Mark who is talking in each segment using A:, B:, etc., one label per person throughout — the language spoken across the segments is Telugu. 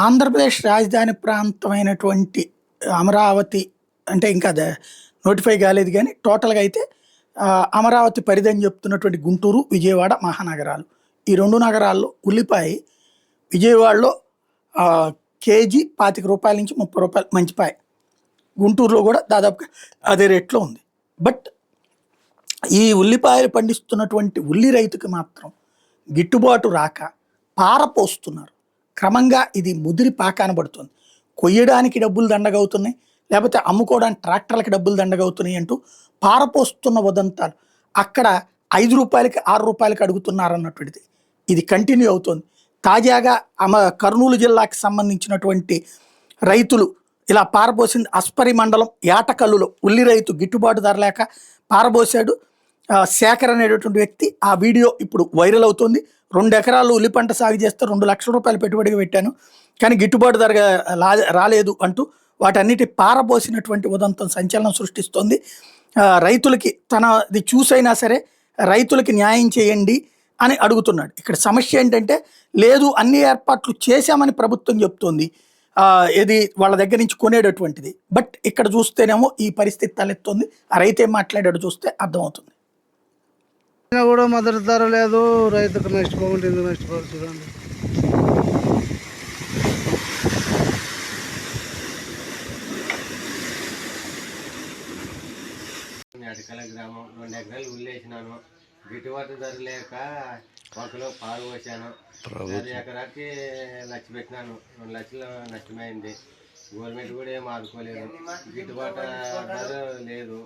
A: ఆంధ్రప్రదేశ్ రాజధాని ప్రాంతమైనటువంటి అమరావతి అంటే ఇంకా నోటిఫై కాలేదు కానీ టోటల్‌గా అయితే అమరావతి పరిధని చెప్తున్నటువంటి గుంటూరు, విజయవాడ మహానగరాలు. ఈ 2 నగరాల్లో ఉల్లిపాయ విజయవాడలో కేజీ రూ. 25 నుంచి రూ. 30 మంచిపాయ. గుంటూరులో కూడా దాదాపుగా అదే రేట్‌లో ఉంది. బట్ ఈ ఉల్లిపాయలు పండిస్తున్నటువంటి ఉల్లి రైతుకి మాత్రం గిట్టుబాటు రాక పారపోస్తున్నారు. క్రమంగా ఇది ముదిరి పాకాన పడుతుంది. కొయ్యడానికి డబ్బులు దండగవుతున్నాయి, లేకపోతే అమ్ముకోవడానికి ట్రాక్టర్లకి డబ్బులు దండగవుతున్నాయి అంటూ పారపోస్తున్న ఉదంతాలు. అక్కడ రూ. 5కి రూ. 6కి అడుగుతున్నారన్నటువంటిది ఇది కంటిన్యూ అవుతుంది. తాజాగా కర్నూలు జిల్లాకి సంబంధించినటువంటి రైతులు ఇలా పారబోసింది. అస్పరి మండలం యాటకల్లులో ఉల్లి రైతు గిట్టుబాటు ధర లేక పారబోసాడు. శేఖర్ అనేటటువంటి వ్యక్తి. ఆ వీడియో ఇప్పుడు వైరల్ అవుతుంది. 2 ఎకరాలు ఉల్లి పంట సాగు చేస్తే 2 లక్షల రూపాయలు పెట్టుబడిగా పెట్టాను, కానీ గిట్టుబాటు ధర రాలేదు అంటూ వాటన్నిటి పారబోసినటువంటి ఉదంతం సంచలనం సృష్టిస్తోంది. రైతులకి తనది చూసైనా సరే రైతులకి న్యాయం చేయండి అని అడుగుతున్నాడు. ఇక్కడ సమస్య ఏంటంటే లేదు, అన్ని ఏర్పాట్లు చేశామని ప్రభుత్వం చెప్తోంది, ఇది వాళ్ళ దగ్గర నుంచి కొనేటటువంటిది. బట్ ఇక్కడ చూస్తేనేమో ఈ పరిస్థితి తలెత్తుంది. ఆ రైతు ఏం మాట్లాడాడు చూస్తే అర్థమవుతుంది.
B: కూడా మద్దతు ధర లేదు, రైతుకు నష్టపోకుండా ఎందుకు నష్టపోవాలి చూడండి.
C: అటకల గ్రామం 2 ఎకరాలు ఉల్లేసినాను, గిట్టుబాటు ధర లేక ఒకలో పాలు పోసాను. ఎకరాకి 1 లక్ష పెట్టినాను, 2 లక్షలు నష్టమైంది. గవర్నమెంట్ కూడా ఏం ఆదుకోలేదు, గిట్టుబాటు ధర లేదు.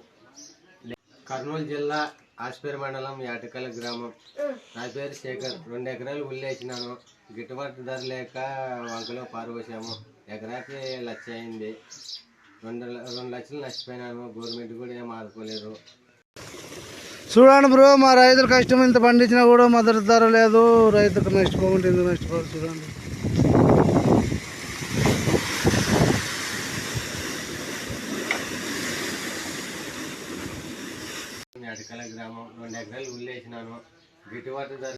C: కర్నూలు జిల్లా ఆస్పేర్ మండలం యాటకల గ్రామం. నా పేరు శేఖర్. 2 ఎకరాలు ఉల్లేసినాను, గిట్టుబాటు ధర లేక వంకలో పారుపోసాము. ఎకరాకి 1 లక్ష అయింది, 2 లక్షలు నష్టపోయినాను. గవర్నమెంట్ కూడా ఏం ఆదుకోలేదు.
B: చూడండి బ్రో, మా రైతులు కష్టం ఇంత పండించినా కూడా మద్దతు ధర లేదు, రైతుకు నష్టపోకుండా ఎందుకు నష్టపోవాలి చూడండి.
C: అటకల గ్రామం 2 ఎకరాలు ఉల్లేసినాను, గిట్టుబాటు ధర